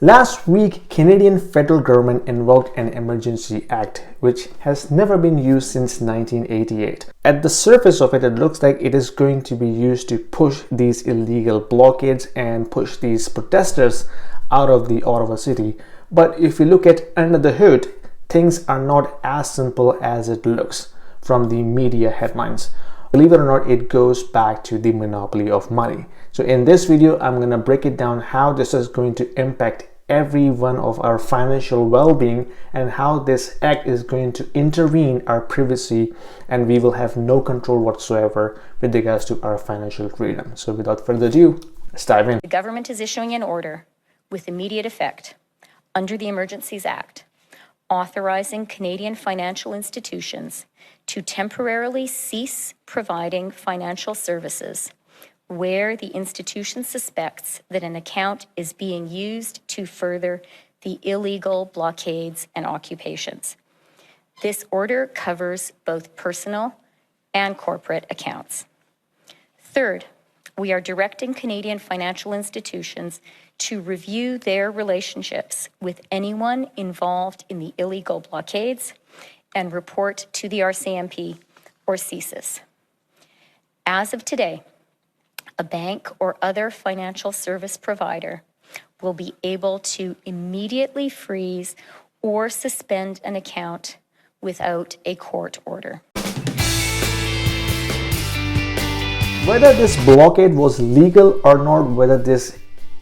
Last week, Canadian federal government invoked an emergency act which has never been used since 1988. At the surface of it, it looks like it is going to be used to push these illegal blockades and push these protesters out of the Ottawa city. But if you look at under the hood, things are not as simple as it looks from the media headlines. Believe it or not, it goes back to the monopoly of money. So in this video, I'm going to break it down how this is going to impact every one of our financial well-being and how this act is going to intervene our privacy, and we will have no control whatsoever with regards to our financial freedom. So without further ado, let's dive in. The government is issuing an order with immediate effect under the Emergencies Act, authorizing Canadian financial institutions to temporarily cease providing financial services where the institution suspects that an account is being used to further the illegal blockades and occupations. This order covers both personal and corporate accounts. Third, we are directing Canadian financial institutions to review their relationships with anyone involved in the illegal blockades and report to the RCMP or CSIS. As of today, a bank or other financial service provider will be able to immediately freeze or suspend an account without a court order. Whether this blockade was legal or not, whether this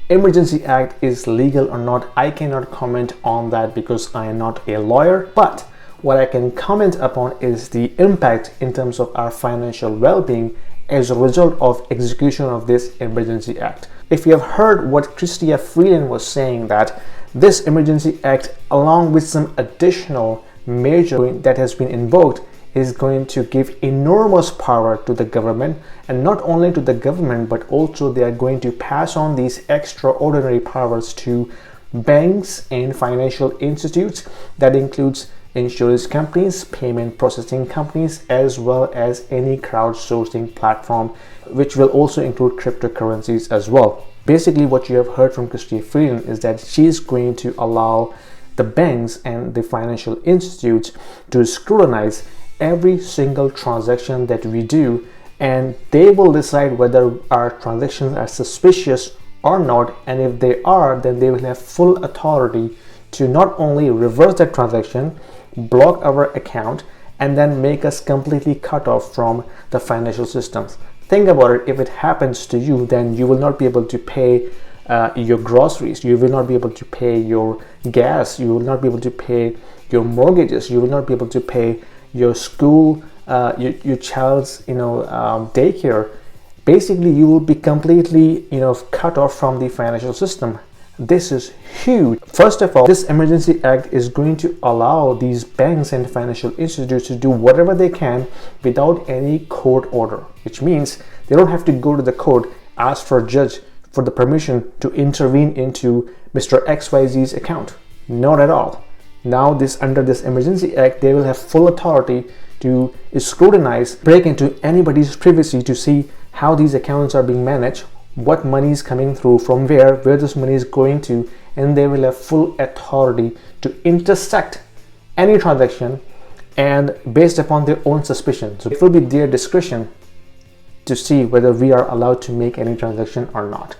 Emergency Act is legal or not, I cannot comment on that because I am not a lawyer. But what I can comment upon is the impact in terms of our financial well-being as a result of execution of this Emergency Act. If you have heard what Chrystia Freeland was saying, that this Emergency Act, along with some additional measure that has been invoked, is going to give enormous power to the government, and not only to the government, but also they are going to pass on these extraordinary powers to banks and financial institutes. That includes insurance companies, payment processing companies, as well as any crowdsourcing platform, which will also include cryptocurrencies as well. Basically, what you have heard from Chrystia Freeland is that she's going to allow the banks and the financial institutes to scrutinize every single transaction that we do, and they will decide whether our transactions are suspicious or not. And if they are, then they will have full authority to not only reverse that transaction, block our account, and then make us completely cut off from the financial systems. Think about it. If it happens to you, then you will not be able to pay your groceries, you will not be able to pay your gas, you will not be able to pay your mortgages, you will not be able to pay your school, your child's daycare. Basically, you will be completely cut off from the financial system. This is huge. First of all, this Emergency Act is going to allow these banks and financial institutes to do whatever they can without any court order, which means they don't have to go to the court, ask for a judge for the permission to intervene into Mr. XYZ's account. Not at all. Now under this Emergency Act, they will have full authority to scrutinize, break into anybody's privacy to see how these accounts are being managed, what money is coming through, from where this money is going to, and they will have full authority to intersect any transaction and based upon their own suspicion. So it will be their discretion to see whether we are allowed to make any transaction or not.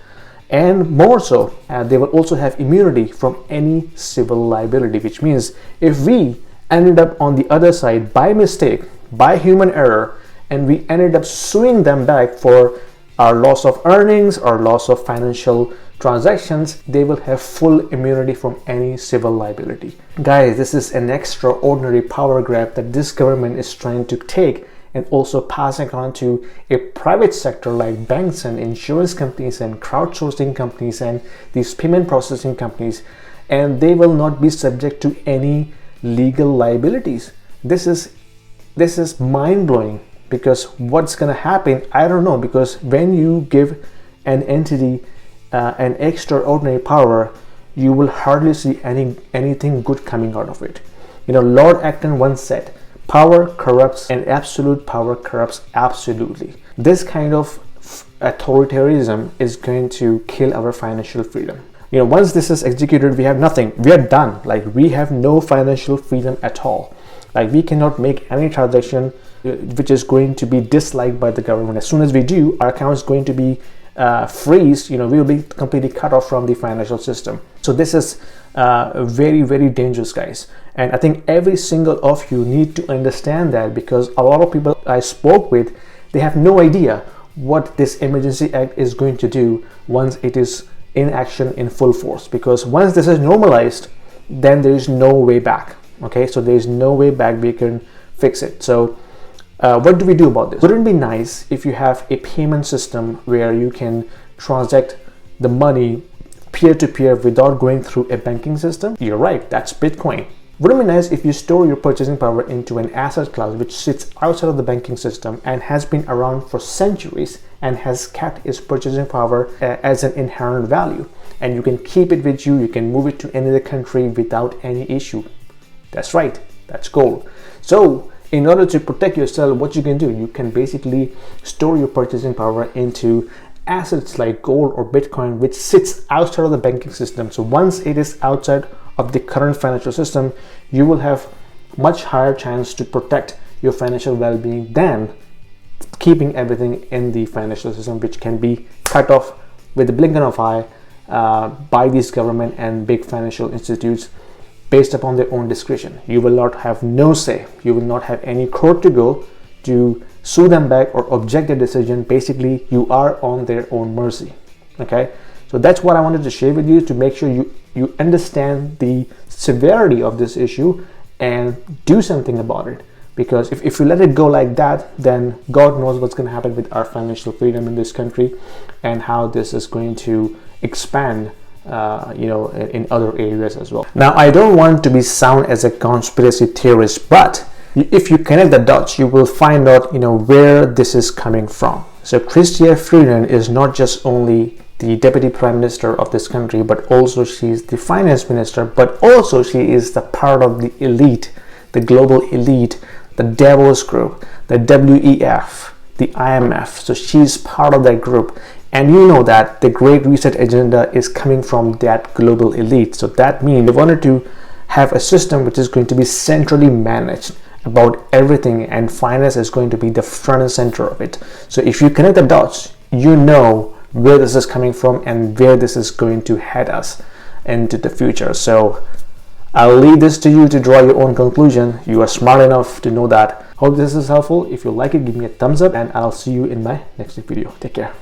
And more so, they will also have immunity from any civil liability, which means if we ended up on the other side by mistake, by human error, and we ended up suing them back for our loss of earnings or loss of financial transactions, they will have full immunity from any civil liability. Guys, this is an extraordinary power grab that this government is trying to take, and also passing on to a private sector like banks and insurance companies and crowdsourcing companies and these payment processing companies, and they will not be subject to any legal liabilities. This is mind-blowing, because what's going to happen, I don't know, because when you give an entity an extraordinary power, you will hardly see anything good coming out of it. Lord Acton once said, power corrupts, and absolute power corrupts absolutely. This kind of authoritarianism is going to kill our financial freedom. once this is executed, we have nothing. We are done. Like, we have no financial freedom at all. Like, we cannot make any transaction which is going to be disliked by the government. As soon as we do, our account is going to be freeze. We will be completely cut off from the financial system. So this is very, very dangerous, guys. And I think every single of you need to understand that, because a lot of people I spoke with, they have no idea what this Emergency Act is going to do once it is in action in full force. Because once this is normalized, then there is no way back. Okay, so there is no way back. We can fix it. So what do we do about this? Wouldn't it be nice if you have a payment system where you can transact the money peer-to-peer without going through a banking system? You're right, that's Bitcoin. Wouldn't it be nice if you store your purchasing power into an asset class which sits outside of the banking system and has been around for centuries and has kept its purchasing power as an inherent value, and you can keep it with you, you can move it to any other country without any issue? That's right, that's gold. So in order to protect yourself, what you can do, you can basically store your purchasing power into assets like gold or Bitcoin, which sits outside of the banking system. So once it is outside of the current financial system, you will have much higher chance to protect your financial well-being than keeping everything in the financial system, which can be cut off with the blink of an eye by these government and big financial institutes based upon their own discretion. You will not have no say. You will not have any court to go to sue them back or object their decision. Basically, you are on their own mercy. Okay, so that's what I wanted to share with you, to make sure you understand the severity of this issue and do something about it. Because if you let it go like that, then God knows what's going to happen with our financial freedom in this country, and how this is going to expand in other areas as well. Now, I don't want to be sound as a conspiracy theorist, but if you connect the dots, you will find out where this is coming from. So Chrystia Freeland is not just only the deputy prime minister of this country, but also she is the finance minister, but also she is the part of the elite, the global elite, the Davos group, the WEF, the IMF. So she's part of that group. And you know that the Great Reset agenda is coming from that global elite. So that means they wanted to have a system which is going to be centrally managed about everything, and finance is going to be the front and center of it. So if you connect the dots, you know where this is coming from and where this is going to head us into the future. So I'll leave this to you to draw your own conclusion. You are smart enough to know that. Hope this is helpful. If you like it, give me a thumbs up, and I'll see you in my next video. Take care.